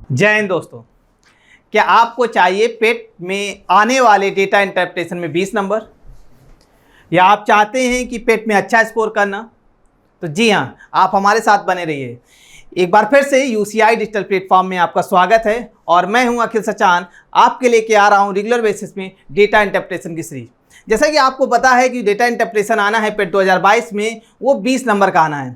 जय हिंद दोस्तों। क्या आपको चाहिए पेट में आने वाले डेटा इंटरप्रिटेशन में 20 नंबर, या आप चाहते हैं कि पेट में अच्छा स्कोर करना? तो जी हाँ, आप हमारे साथ बने रहिए। एक बार फिर से यूसीआई डिजिटल प्लेटफॉर्म में आपका स्वागत है और मैं हूं अखिल सचान, आपके लेके आ रहा हूं रेगुलर बेसिस में डेटा इंटरप्रिटेशन की सीरीज। जैसा कि आपको पता है कि डेटा इंटरप्रिटेशन आना है पेट 2022 में, वो 20 नंबर का आना है।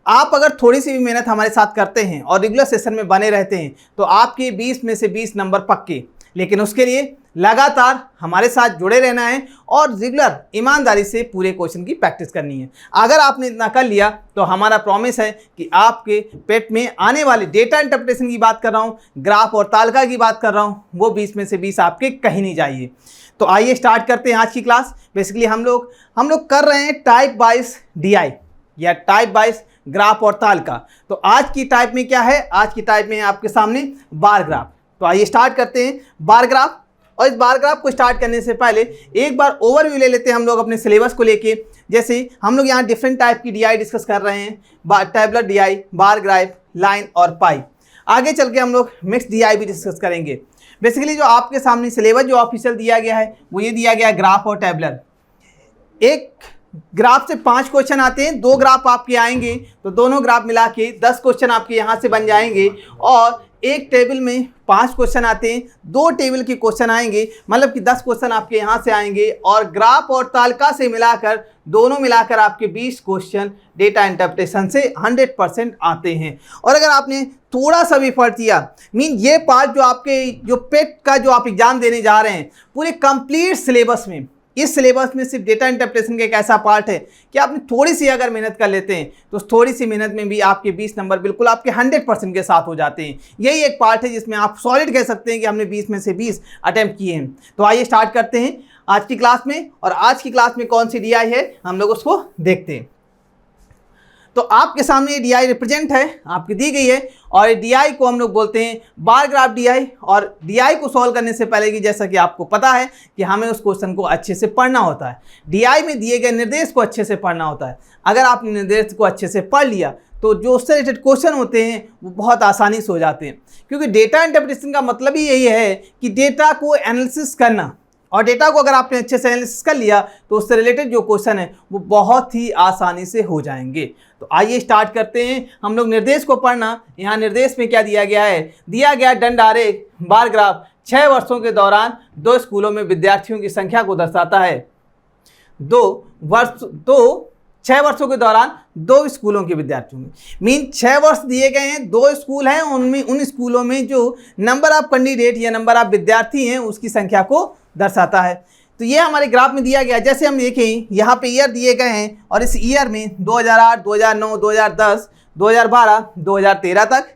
आप अगर थोड़ी सी भी मेहनत हमारे साथ करते हैं और रेगुलर सेशन में बने रहते हैं तो आपके 20 में से 20 नंबर पक्के। लेकिन उसके लिए लगातार हमारे साथ जुड़े रहना है और रेगुलर ईमानदारी से पूरे क्वेश्चन की प्रैक्टिस करनी है। अगर आपने इतना कर लिया तो हमारा प्रॉमिस है कि आपके पेट में आने वाले डेटा इंटरप्रिटेशन की बात कर रहा हूँ, ग्राफ और तालिका की बात कर रहा हूँ, वो 20 में से 20 आपके कहीं नहीं जाइए। तो आइए स्टार्ट करते हैं आज की क्लास। बेसिकली हम लोग कर रहे हैं टाइप वाइज डीआई या टाइप वाइज ग्राफ और तालिका। तो आज की टाइप में क्या है? आज की टाइप में आपके सामने बार ग्राफ। तो आइए स्टार्ट करते हैं बार ग्राफ। और इस बार ग्राफ को स्टार्ट करने से पहले एक बार ओवरव्यू ले लेते हैं हम लोग अपने सिलेबस को लेके। जैसे हम लोग यहाँ डिफरेंट टाइप की डीआई डिस्कस कर रहे हैं, tabular DI, bar graph, line और पाई। आगे चल के हम लोग मिक्स डीआई भी डिस्कस करेंगे। बेसिकली जो आपके सामने सिलेबस जो ऑफिशियल दिया गया है वो ये दिया गया है, ग्राफ और टैबुलर। एक ग्राफ से 5 क्वेश्चन आते हैं, 2 ग्राफ आपके आएंगे तो दोनों ग्राफ मिला के 10 क्वेश्चन आपके यहाँ से बन जाएंगे। और एक टेबल में 5 क्वेश्चन आते हैं, 2 टेबल के क्वेश्चन आएंगे, मतलब कि 10 क्वेश्चन आपके यहाँ से आएंगे। और ग्राफ और तालिका से मिलाकर दोनों मिलाकर आपके 20 क्वेश्चन डेटा इंटरप्रिटेशन से 100% आते हैं। और अगर आपने थोड़ा सा भी पढ़ दिया, मीन ये पार्ट जो आपके जो पेट का जो आप एग्जाम देने जा रहे हैं पूरे कंप्लीट सिलेबस में, इस सिलेबस में सिर्फ डेटा इंटरप्रिटेशन का एक ऐसा पार्ट है कि आपने थोड़ी सी अगर मेहनत कर लेते हैं तो थोड़ी सी मेहनत में भी आपके 20 नंबर बिल्कुल आपके 100% के साथ हो जाते हैं। यही एक पार्ट है जिसमें आप सॉलिड कह सकते हैं कि हमने 20 में से 20 अटेम्प्ट किए हैं। तो आइए स्टार्ट करते हैं आज की क्लास में। और आज की क्लास में कौन सी डीआई है हम लोग उसको देखते हैं। तो आपके सामने ये डीआई रिप्रेजेंट है, आपकी दी गई है, और डीआई को हम लोग बोलते हैं बार ग्राफ डीआई। और डीआई को सॉल्व करने से पहले कि जैसा कि आपको पता है कि हमें उस क्वेश्चन को अच्छे से पढ़ना होता है। डीआई में दिए गए निर्देश को अच्छे से पढ़ना होता है। अगर आपने निर्देश को अच्छे से पढ़ लिया तो जो उससे रिलेटेड क्वेश्चन होते हैं वो बहुत आसानी से हो जाते हैं, क्योंकि डेटा इंटरप्रिटेशन का मतलब ही यही है कि डेटा को एनालिसिस करना। और डेटा को अगर आपने अच्छे से एनालिसिस कर लिया तो उससे रिलेटेड जो क्वेश्चन है वो बहुत ही आसानी से हो जाएंगे। तो आइए स्टार्ट करते हैं हम लोग निर्देश को पढ़ना। यहाँ निर्देश में क्या दिया गया है? दिया गया दंड आरेख बार ग्राफ 6 वर्षों के दौरान 2 स्कूलों में विद्यार्थियों की संख्या को दर्शाता है। 6 वर्षों के दौरान 2 स्कूलों के विद्यार्थियों में, मीन 6 वर्ष दिए गए हैं, 2 स्कूल हैं, उनमें उन स्कूलों में जो नंबर ऑफ कैंडिडेट या नंबर ऑफ विद्यार्थी हैं उसकी संख्या को दर्शाता है। तो ये हमारे ग्राफ में दिया गया। जैसे हम देखें यहाँ पे ईयर दिए गए हैं और इस ईयर में 2008, 2009, 2010, 2012, 2013 तक।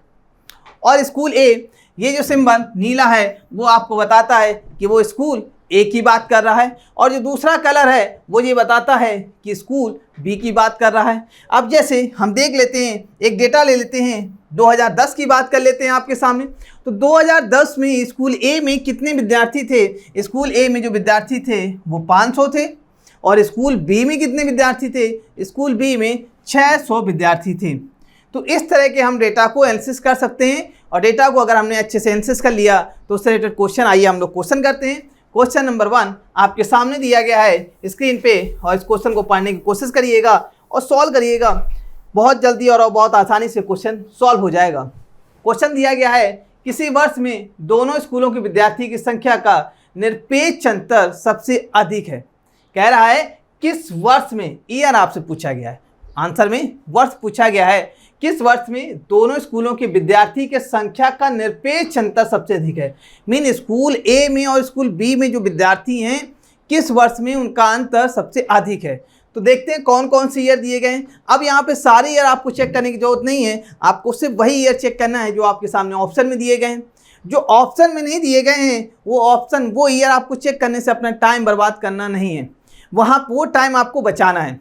और स्कूल ए, ये जो सिंबल नीला है वो आपको बताता है कि वो स्कूल ए की बात कर रहा है, और जो दूसरा कलर है वो ये बताता है कि स्कूल बी की बात कर रहा है। अब जैसे हम देख लेते हैं, एक डेटा ले लेते हैं, 2010 की बात कर लेते हैं आपके सामने। तो 2010 में स्कूल ए में कितने विद्यार्थी थे? स्कूल ए में जो विद्यार्थी थे वो 500 थे। और स्कूल बी में कितने विद्यार्थी थे? स्कूल बी में 600 विद्यार्थी थे। तो इस तरह के हम डेटा को एनालिसिस कर सकते हैं। और डेटा को अगर हमने अच्छे से एनालिसिस कर लिया तो उससे रिलेटेड क्वेश्चन, आइए हम लोग क्वेश्चन करते हैं। क्वेश्चन नंबर 1 आपके सामने दिया गया है स्क्रीन पे, और इस क्वेश्चन को पढ़ने की कोशिश करिएगा और सॉल्व करिएगा। बहुत जल्दी और बहुत आसानी से क्वेश्चन सॉल्व हो जाएगा। क्वेश्चन दिया गया है किसी वर्ष में दोनों स्कूलों के विद्यार्थी की संख्या का निरपेक्ष अंतर सबसे अधिक है। कह रहा है किस वर्ष में, ईयर आपसे पूछा गया है, आंसर में वर्ष पूछा गया है। किस वर्ष में दोनों स्कूलों के विद्यार्थी के संख्या का निरपेक्ष अंतर सबसे अधिक है? मीन स्कूल ए में और स्कूल बी में जो विद्यार्थी हैं किस वर्ष में उनका अंतर सबसे अधिक है। तो देखते हैं कौन कौन से ईयर दिए गए हैं। अब यहाँ पे सारे ईयर आपको चेक करने की जरूरत नहीं है, आपको सिर्फ वही ईयर चेक करना है जो आपके सामने ऑप्शन में दिए गए हैं। जो ऑप्शन में नहीं दिए गए हैं वो ईयर आपको चेक करने से अपना टाइम बर्बाद करना नहीं है, वहाँ वो टाइम आपको बचाना है।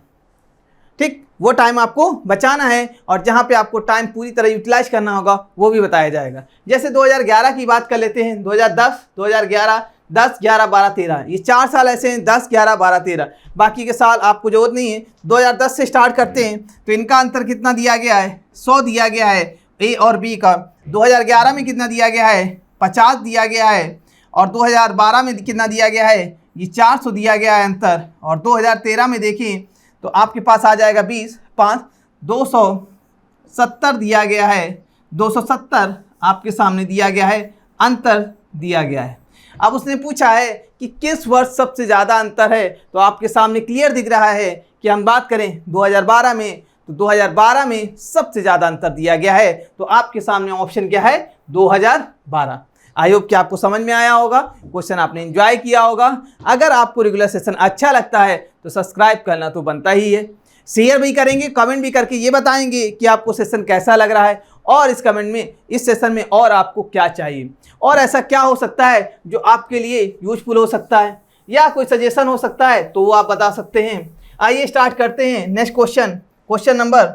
ठीक, वो टाइम आपको बचाना है, और जहाँ पे आपको टाइम पूरी तरह यूटिलाइज करना होगा वो भी बताया जाएगा। जैसे 2011 की बात कर लेते हैं, 2010, 2011, 10, 11, 12, 13, ये 4 साल ऐसे हैं, 10, 11, 12, 13। बाकी के साल आपको जरूरत नहीं है। 2010 से स्टार्ट करते हैं तो इनका अंतर कितना दिया गया है? 100 दिया गया है ए और बी का। 2011 में कितना दिया गया है, 50 दिया गया है, और 2012 में कितना दिया गया है, ये 400 दिया गया है अंतर, और 2013 में देखें तो आपके पास आ जाएगा 20, 5, 270 दिया गया है, 270 आपके सामने दिया गया है, अंतर दिया गया है। अब उसने पूछा है कि किस वर्ष सबसे ज़्यादा अंतर है, तो आपके सामने क्लियर दिख रहा है कि हम बात करें 2012 में, तो 2012 में सबसे ज़्यादा अंतर दिया गया है, तो आपके सामने ऑप्शन क्या है, 2012। आई होप कि आपको समझ में आया होगा, क्वेश्चन आपने एंजॉय किया होगा। अगर आपको रेगुलर सेशन अच्छा लगता है तो सब्सक्राइब करना तो बनता ही है, शेयर भी करेंगे, कमेंट भी करके ये बताएंगे कि आपको सेशन कैसा लग रहा है, और इस कमेंट में इस सेशन में और आपको क्या चाहिए, और ऐसा क्या हो सकता है जो आपके लिए यूजफुल हो सकता है, या कोई सजेशन हो सकता है तो वो आप बता सकते हैं। आइए स्टार्ट करते हैं नेक्स्ट क्वेश्चन। क्वेश्चन नंबर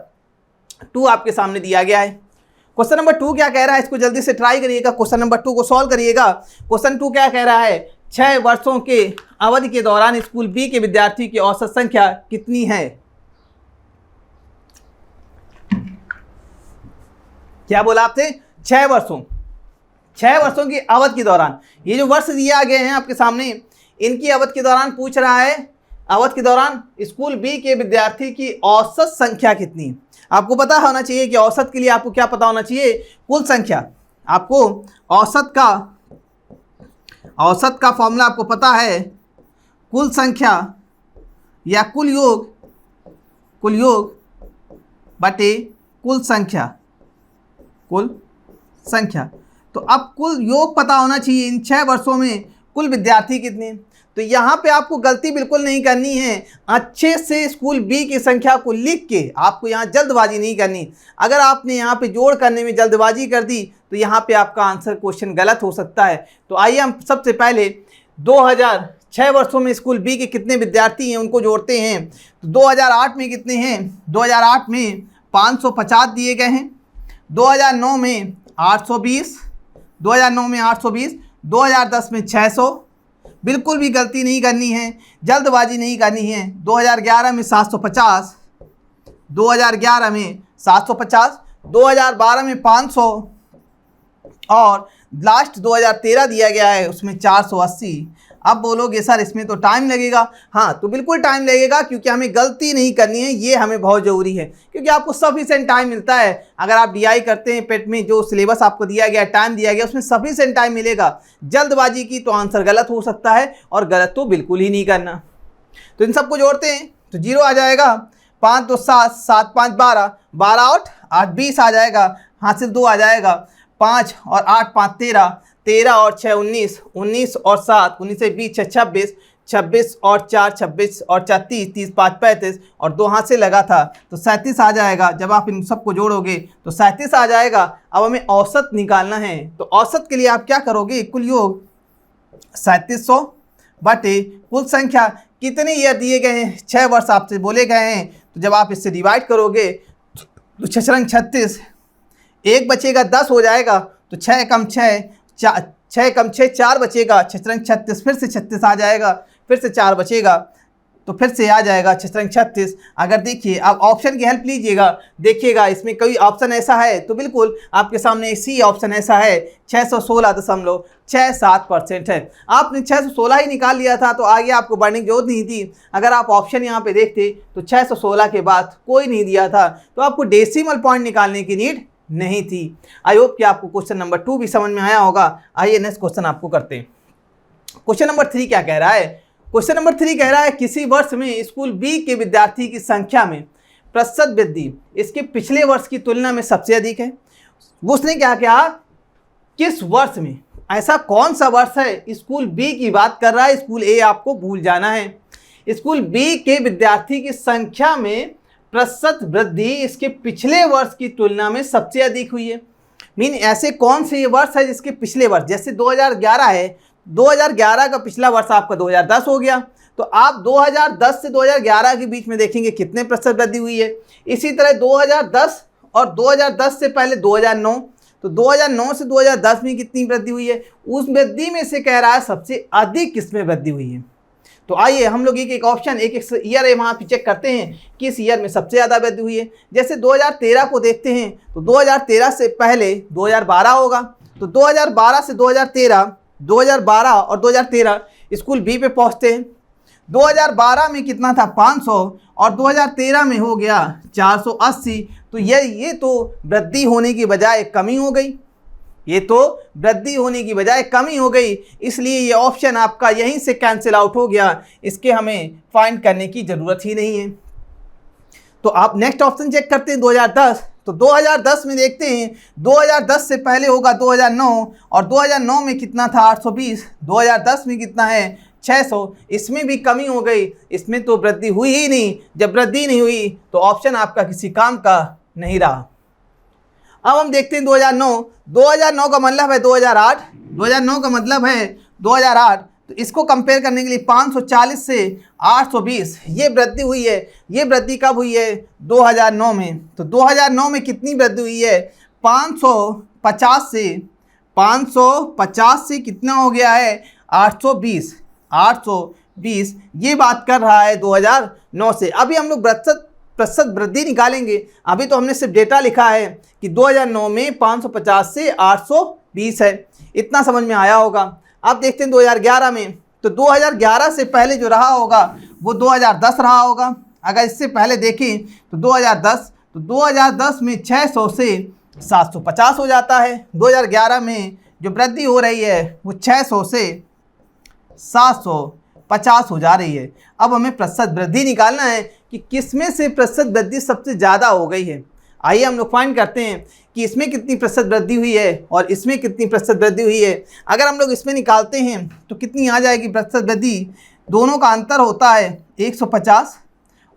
2 आपके सामने दिया गया है। क्वेश्चन नंबर 2 क्या कह रहा है, इसको जल्दी से ट्राई करिएगा, क्वेश्चन नंबर 2 को सॉल्व करिएगा। क्वेश्चन 2 क्या कह रहा है, 6 वर्षों के अवधि के दौरान स्कूल बी के विद्यार्थी की औसत संख्या कितनी है। क्या बोला आपसे, 6 वर्षों की अवधि के दौरान, ये जो वर्ष दिया गए हैं आपके सामने, इनकी अवधि के दौरान पूछ रहा है, अवधि के दौरान स्कूल बी के विद्यार्थी की औसत संख्या कितनी। आपको पता होना चाहिए कि औसत के लिए आपको क्या पता होना चाहिए, कुल संख्या। आपको औसत का फॉर्मूला आपको पता है, कुल संख्या या कुल योग बटे कुल संख्या। तो अब कुल योग पता होना चाहिए, इन 6 वर्षों में कुल विद्यार्थी कितने। तो यहाँ पे आपको गलती बिल्कुल नहीं करनी है, अच्छे से स्कूल बी की संख्या को लिख के आपको यहाँ जल्दबाजी नहीं करनी। अगर आपने यहाँ पे जोड़ करने में जल्दबाजी कर दी तो यहाँ पे आपका आंसर क्वेश्चन गलत हो सकता है। तो आइए हम सबसे पहले 2006 वर्षों में स्कूल बी के कितने विद्यार्थी हैं उनको जोड़ते हैं। तो 2008 में कितने हैं, 2008 में 550 दिए गए हैं, 2009 में 820, 2010 में 600, बिल्कुल भी गलती नहीं करनी है, जल्दबाजी नहीं करनी है। 2011 में 750, 2012 में 500, और लास्ट 2013 दिया गया है उसमें 480। अब बोलोगे सर इसमें तो टाइम लगेगा, हाँ तो बिल्कुल टाइम लगेगा, क्योंकि हमें गलती नहीं करनी है, ये हमें बहुत ज़रूरी है, क्योंकि आपको सफिशिएंट टाइम मिलता है। अगर आप डीआई करते हैं पेट में, जो सिलेबस आपको दिया गया, टाइम दिया गया, उसमें सफिशिएंट टाइम मिलेगा। जल्दबाजी की तो आंसर गलत हो सकता है, और गलत तो बिल्कुल ही नहीं करना। तो इन सबको जोड़ते हैं तो 0 आ जाएगा, 5 2 7, 7 5 12, 12 और 8 20 आ जाएगा, हासिल 2 आ जाएगा, 5 और 8 5 13, 13 और 6 19, 19 और 7 19 से 20 6 26, 26 और 4 26 और 4 30, 30 5 35, और 2 हाथ से लगा था तो 37 आ जाएगा। जब आप इन सबको जोड़ोगे तो 37 आ जाएगा। अब हमें औसत निकालना है, तो औसत के लिए आप क्या करोगे, कुल योग 3700 बटे कुल संख्या। कितने ईयर दिए गए हैं, 6 वर्ष आपसे बोले गए हैं, तो जब आप इससे डिवाइड करोगे तो 6 रंग 36, 1 बचेगा 10 हो जाएगा, तो 6 कम 6 4 बचेगा, 6 रंग 36, फिर से 36 आ जाएगा, फिर से 4 बचेगा, तो फिर से आ जाएगा 6 रंग 36। अगर देखिए आप ऑप्शन की हेल्प लीजिएगा, देखिएगा इसमें कोई ऑप्शन ऐसा है तो बिल्कुल आपके सामने इसी ऑप्शन ऐसा है, 616.67% है। आपने 616 ही निकाल लिया था, तो आगे आपको बढ़ने की जरूरत नहीं थी। अगर आप ऑप्शन यहाँ पे देखते तो 616 के बाद कोई नहीं दिया था, तो आपको डेसिमल पॉइंट निकालने की नीड नहीं थी। आई होप कि आपको क्वेश्चन नंबर 2 भी समझ में आया होगा। आइए नेक्स्ट क्वेश्चन आपको करते हैं। क्वेश्चन नंबर 3 क्या कह रहा है, क्वेश्चन नंबर 3 कह रहा है किसी वर्ष में स्कूल बी के विद्यार्थी की संख्या में प्रतिशत वृद्धि इसके पिछले वर्ष की तुलना में सबसे अधिक है। उसने क्या कहा, किस वर्ष में, ऐसा कौन सा वर्ष है, स्कूल बी की बात कर रहा है, स्कूल ए आपको भूल जाना है। स्कूल बी के विद्यार्थी की संख्या में प्रतिशत वृद्धि इसके पिछले वर्ष की तुलना में सबसे अधिक हुई है। मीन ऐसे कौन से ये वर्ष है जिसके पिछले वर्ष, जैसे 2011 है, 2011 का पिछला वर्ष आपका 2010 हो गया, तो आप 2010 से 2011 के बीच में देखेंगे कितने प्रतिशत वृद्धि हुई है। इसी तरह 2010 और 2010 से पहले 2009, तो 2009 से 2010 में कितनी वृद्धि हुई है, उस वृद्धि में से कह रहा है सबसे अधिक किसमें वृद्धि हुई है। तो आइए हम लोग एक एक ऑप्शन एक एक ईयर है वहाँ पे चेक करते हैं कि इस ईयर में सबसे ज़्यादा वृद्धि हुई है। जैसे 2013 को देखते हैं तो 2013 से पहले 2012 होगा, तो 2012 से 2013, 2012 और 2013 स्कूल बी पे पहुँचते हैं। 2012 में कितना था 500 और 2013 में हो गया 480। तो ये तो वृद्धि होने की बजाय कमी हो गई, ये तो वृद्धि होने की बजाय कमी हो गई, इसलिए ये ऑप्शन आपका यहीं से कैंसिल आउट हो गया, इसके हमें फाइंड करने की ज़रूरत ही नहीं है। तो आप नेक्स्ट ऑप्शन चेक करते हैं 2010। तो 2010 में देखते हैं 2010 से पहले होगा 2009 और 2009 में कितना था 820, 2010 में कितना है 600, इसमें भी कमी हो गई, इसमें तो वृद्धि हुई ही नहीं। जब वृद्धि नहीं हुई तो ऑप्शन आपका किसी काम का नहीं रहा। अब हम देखते हैं 2009 का मतलब है 2008, 2009 का मतलब है 2008। तो इसको कंपेयर करने के लिए 540 से 820 ये वृद्धि हुई है। ये वृद्धि कब हुई है 2009 में। तो 2009 में कितनी वृद्धि हुई है 550 से कितना हो गया है 820 ये बात कर रहा है 2009 से। अभी हम लोग प्रतिशत वृद्धि निकालेंगे, अभी तो हमने सिर्फ डेटा लिखा है कि 2009 में 550 से 820 है, इतना समझ में आया होगा। अब देखते हैं 2011 में। तो 2011 से पहले जो रहा होगा वो 2010 रहा होगा। अगर इससे पहले देखें तो 2010 में 600 से 750 हो जाता है। 2011 में जो वृद्धि हो रही है वो 600 से 750 हो जा रही है। अब हमें प्रतिशत वृद्धि निकालना है कि किसमें से प्रतिशत वृद्धि सबसे ज़्यादा हो गई है। आइए हम लोग फाइंड करते हैं कि इसमें कितनी प्रतिशत वृद्धि हुई है और इसमें कितनी प्रतिशत वृद्धि हुई है। अगर हम लोग इसमें निकालते हैं तो कितनी आ जाएगी प्रतिशत वृद्धि। दोनों का अंतर होता है 150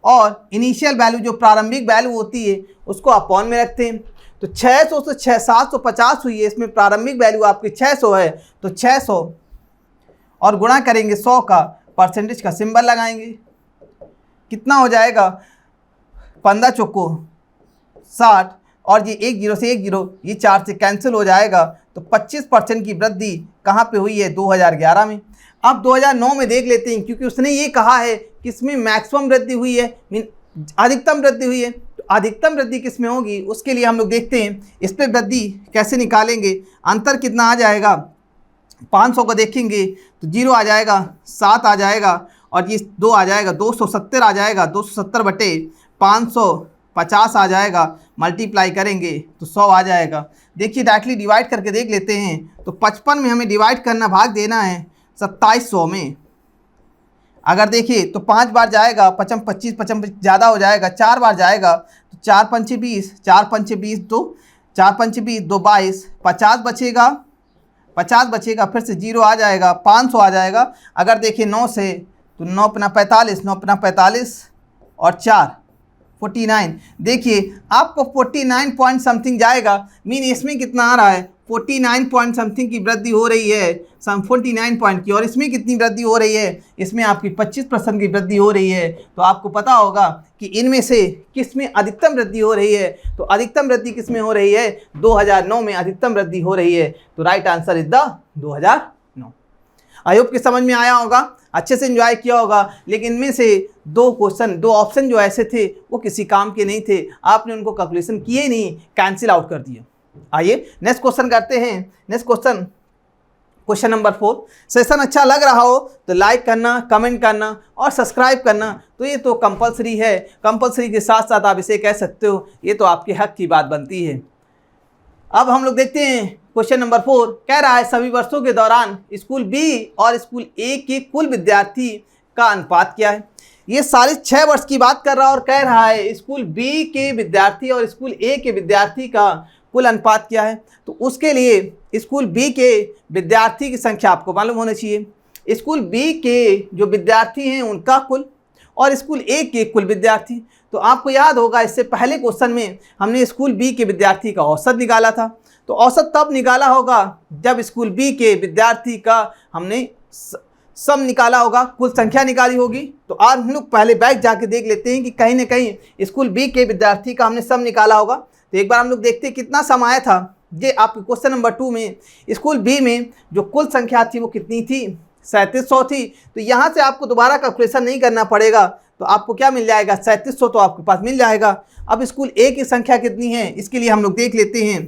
और इनिशियल वैल्यू जो प्रारंभिक वैल्यू होती है उसको अपॉन में रखते हैं। तो 600 से 750 हुई है, इसमें प्रारंभिक वैल्यू आपकी 600 है, तो 600 और गुणा करेंगे 100 का, परसेंटेज का सिंबल लगाएंगे, कितना हो जाएगा 15 चौको 60 और ये 1 0 से 1 0 ये 4 से कैंसिल हो जाएगा। तो 25% की वृद्धि कहाँ पे हुई है 2011 में। अब 2009 में देख लेते हैं, क्योंकि उसने ये कहा है कि इसमें मैक्सिमम वृद्धि हुई है, अधिकतम वृद्धि हुई है। तो अधिकतम वृद्धि किस में होगी उसके लिए हम लोग देखते हैं इस पर वृद्धि कैसे निकालेंगे। अंतर कितना आ जाएगा 500 को देखेंगे तो 0 आ जाएगा, 7 आ जाएगा और ये 2 आ जाएगा, 270 आ जाएगा, 270 बटे 550 आ जाएगा, मल्टीप्लाई करेंगे तो 100 आ जाएगा। देखिए डायरेक्टली डिवाइड करके देख लेते हैं। तो 55 में हमें डिवाइड करना, भाग देना है 2700 में। अगर देखिए तो 5 बार जाएगा, 55 25 ज़्यादा हो जाएगा, 4 बार जाएगा तो 4 पंचे 20, 4 पंचे 20 2, 4 पंचे 20 2 22, 50 बचेगा, फिर से 0 आ जाएगा, 500 आ जाएगा। अगर देखिए 9 से तो 9 अपना 45, 9 अपना 45 और 4 49। देखिए आपको 49 पॉइंट समथिंग जाएगा, मीन इसमें कितना आ रहा है 49 पॉइंट समथिंग की वृद्धि हो रही है, 49 पॉइंट की। और इसमें कितनी वृद्धि हो रही है, इसमें आपकी 25% की वृद्धि हो रही है। तो आपको पता होगा कि इनमें से किस में अधिकतम वृद्धि हो रही है। तो अधिकतम वृद्धि किस में हो रही है 2009 में अधिकतम वृद्धि हो रही है। तो right answer is the 2009। I hope कि समझ में आया होगा, अच्छे से एंजॉय किया होगा। लेकिन इनमें से दो ऑप्शन जो ऐसे थे वो किसी काम के नहीं थे, आपने उनको कैलकुलेशन किए ही नहीं, कैंसिल आउट कर दिया। आइए नेक्स्ट क्वेश्चन करते हैं। Next question number 4। सेशन अच्छा लग रहा हो तो लाइक करना, कमेंट करना और सब्सक्राइब करना, तो ये तो कंपलसरी है। कंपलसरी के साथ साथ आप इसे कह सकते हो, ये तो आपके हक की बात बनती है। अब हम लोग देखते हैं क्वेश्चन नंबर 4। कह रहा है सभी वर्षों के दौरान स्कूल बी और स्कूल ए के कुल विद्यार्थी का अनुपात क्या है। ये सारे 6 वर्ष की बात कर रहा है और कह रहा है स्कूल बी के विद्यार्थी और स्कूल ए के विद्यार्थी का कुल अनुपात क्या है। तो उसके लिए स्कूल बी के विद्यार्थी की संख्या आपको मालूम होनी चाहिए। स्कूल बी के जो विद्यार्थी हैं उनका कुल और स्कूल ए के कुल विद्यार्थी। तो आपको याद होगा इससे पहले क्वेश्चन में हमने स्कूल बी के विद्यार्थी का औसत निकाला था। तो औसत तब निकाला होगा जब स्कूल बी के विद्यार्थी का हमने सम निकाला होगा, कुल संख्या निकाली होगी। तो आज हम लोग पहले बैक जाके देख लेते हैं कि कहीं ना कहीं स्कूल बी के विद्यार्थी का हमने सम निकाला होगा। तो एक बार हम लोग देखते हैं कितना सम आया था। ये आपके क्वेश्चन नंबर 2 में स्कूल बी में जो कुल संख्या थी वो कितनी थी 3700 थी, तो यहाँ से आपको दोबारा कैलकुलेशन नहीं करना पड़ेगा, तो आपको क्या मिल जाएगा 3700 तो आपके पास मिल जाएगा। अब स्कूल ए की संख्या कितनी है इसके लिए हम लोग देख लेते हैं।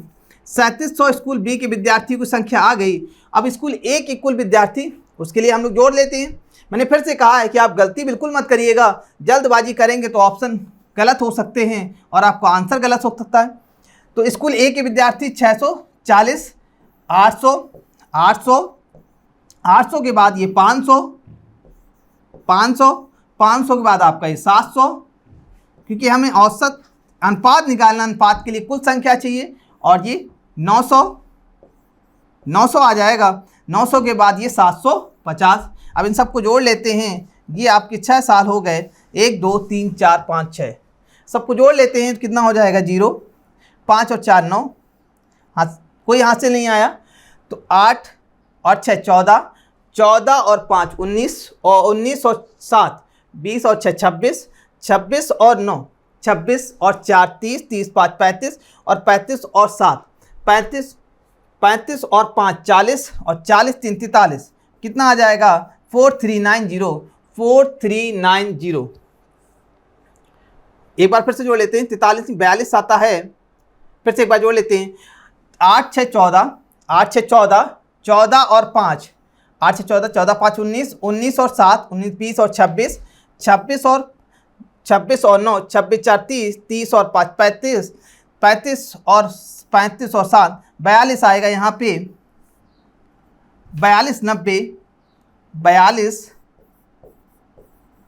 3700 स्कूल बी के विद्यार्थियों की संख्या आ गई। अब स्कूल ए के कुल विद्यार्थी उसके लिए हम लोग जोड़ लेते हैं। मैंने फिर से कहा है कि आप गलती बिल्कुल मत करिएगा, जल्दबाजी करेंगे तो ऑप्शन गलत हो सकते हैं और आपका आंसर गलत हो सकता है। तो स्कूल ए के विद्यार्थी 640, 800, 800, 800 के बाद ये 500, 500, 500 के बाद आपका ये 700, क्योंकि हमें औसत अनुपात निकालना, अनुपात के लिए कुल संख्या चाहिए, और ये 900, 900 आ जाएगा। 900 के बाद ये 750। अब इन सबको जोड़ लेते हैं, ये आपके 6 साल हो गए, 1 2 3 4 5 6, सबको जोड़ लेते हैं तो कितना हो जाएगा 0, 5 और 4 9, हाँ कोई हासिल नहीं आया, तो 8 और 6 14, 14 और 5 19, और 19 और 7 20, और 6 26, 26 और 9 26, और 4 30, 30 5 35, और 35 और 7 35, 35 और 5 40, और 40 3 43, कितना आ जाएगा 4390, 4390। एक बार फिर से जोड़ लेते हैं, 43 42 आता है, फिर से एक बार जोड़ लेते हैं, 8 6 14, 8 6 14, 14 और 5, 8 6 14, 14 5 19, 19 और 7 19 20 और 26, 26 और 9 26 4 30, 30 और 5 35, 35 और 7 42 आएगा यहाँ पे, 42 90, 42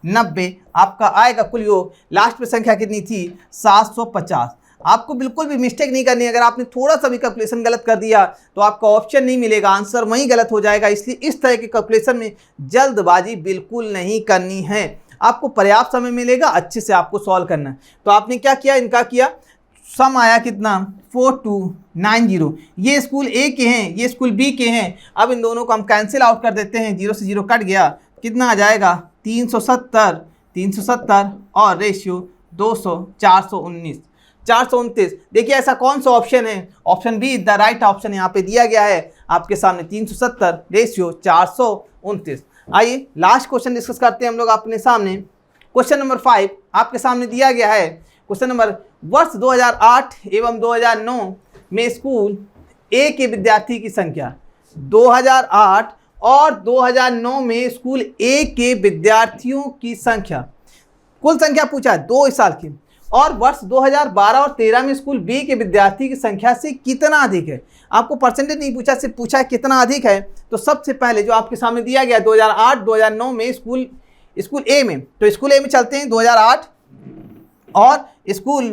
90 आपका आएगा कुल योग। लास्ट में संख्या कितनी थी 750। आपको बिल्कुल भी मिस्टेक नहीं करनी है, अगर आपने थोड़ा सा भी कैलकुलेशन गलत कर दिया तो आपका ऑप्शन नहीं मिलेगा, आंसर वहीं गलत हो जाएगा। इसलिए इस तरह के कैलकुलेशन में जल्दबाजी बिल्कुल नहीं करनी है, आपको पर्याप्त समय मिलेगा, अच्छे से आपको सॉल्व करना है। तो आपने क्या किया, इनका किया, सम आया कितना 4290। ये स्कूल ए के हैं, ये स्कूल बी के हैं। अब इन दोनों को हम कैंसिल आउट कर देते हैं, 0 से 0 कट गया, कितना आ जाएगा 370, 370 और रेशियो 200, 419, 429। देखिए ऐसा कौन सा ऑप्शन है, option be the right option यहाँ पे दिया गया है आपके सामने, 370 रेशियो 429। आइए लास्ट क्वेश्चन डिस्कस करते हैं हम लोग अपने सामने। क्वेश्चन नंबर 5 आपके सामने दिया गया है। क्वेश्चन नंबर, वर्ष 2008 एवं 2009 में स्कूल ए के विद्यार्थी की संख्या, 2008 और 2009 में स्कूल ए के विद्यार्थियों की संख्या, कुल संख्या पूछा है 2 साल की, और वर्ष 2012 और 13 में स्कूल बी के विद्यार्थी की संख्या से कितना अधिक है। आपको परसेंटेज नहीं पूछा, सिर्फ पूछा है कितना अधिक है। तो सबसे पहले जो आपके सामने दिया गया 2008 2009 में स्कूल ए में, तो स्कूल ए में चलते हैं 2008 और स्कूल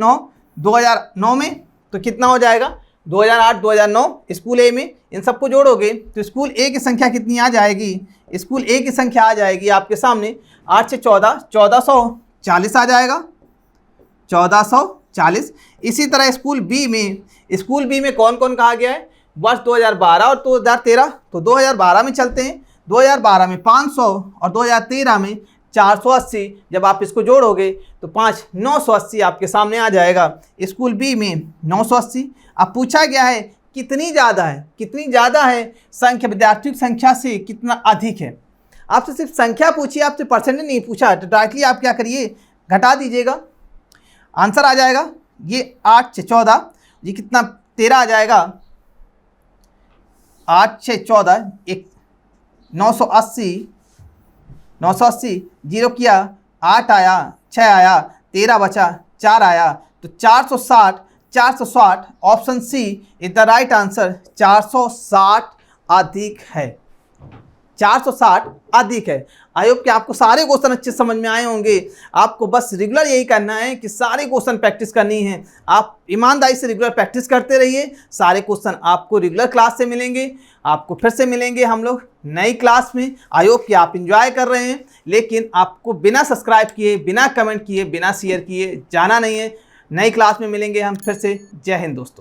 2009 में, तो कितना हो जाएगा 2008 2009 स्कूल ए में, इन सबको जोड़ोगे तो स्कूल ए की संख्या कितनी आ जाएगी, स्कूल ए की संख्या आ जाएगी आपके सामने 8 से 14, 1440 आ जाएगा, 1440। इसी तरह स्कूल बी में कौन कौन कहा गया है, वर्ष 2012 और 2013, तो 2012 में चलते हैं, 2012 में 500 और 2013 में 480, जब आप इसको जोड़ोगे तो 5 980 आपके सामने आ जाएगा, स्कूल बी में 980। अब पूछा गया है कितनी ज़्यादा है संख्या, विद्यार्थियों की संख्या से कितना अधिक है। आपसे सिर्फ संख्या पूछी, आपसे परसेंटेज नहीं पूछा, तो डायरेक्टली आप क्या करिए घटा दीजिएगा, आंसर आ जाएगा ये 8 से 14, ये कितना 13 आ जाएगा, 8 से 14 980, 0 किया 8 आया, 6 आया, 13 बचा, 4 आया, तो 460 option C is the right answer. 460 अधिक है, 460 अधिक है। आई होप कि आपको सारे क्वेश्चन अच्छे समझ में आए होंगे। आपको बस रेगुलर यही करना है कि सारे क्वेश्चन प्रैक्टिस करनी है। आप ईमानदारी से रेगुलर प्रैक्टिस करते रहिए, सारे क्वेश्चन आपको रेगुलर क्लास से मिलेंगे। आपको फिर से मिलेंगे हम लोग नई क्लास में। आई होप कि आप एंजॉय कर रहे हैं, लेकिन आपको बिना सब्सक्राइब किए, बिना कमेंट किए, बिना शेयर किए जाना नहीं है। नई क्लास में मिलेंगे हम फिर से। जय हिंद दोस्तों।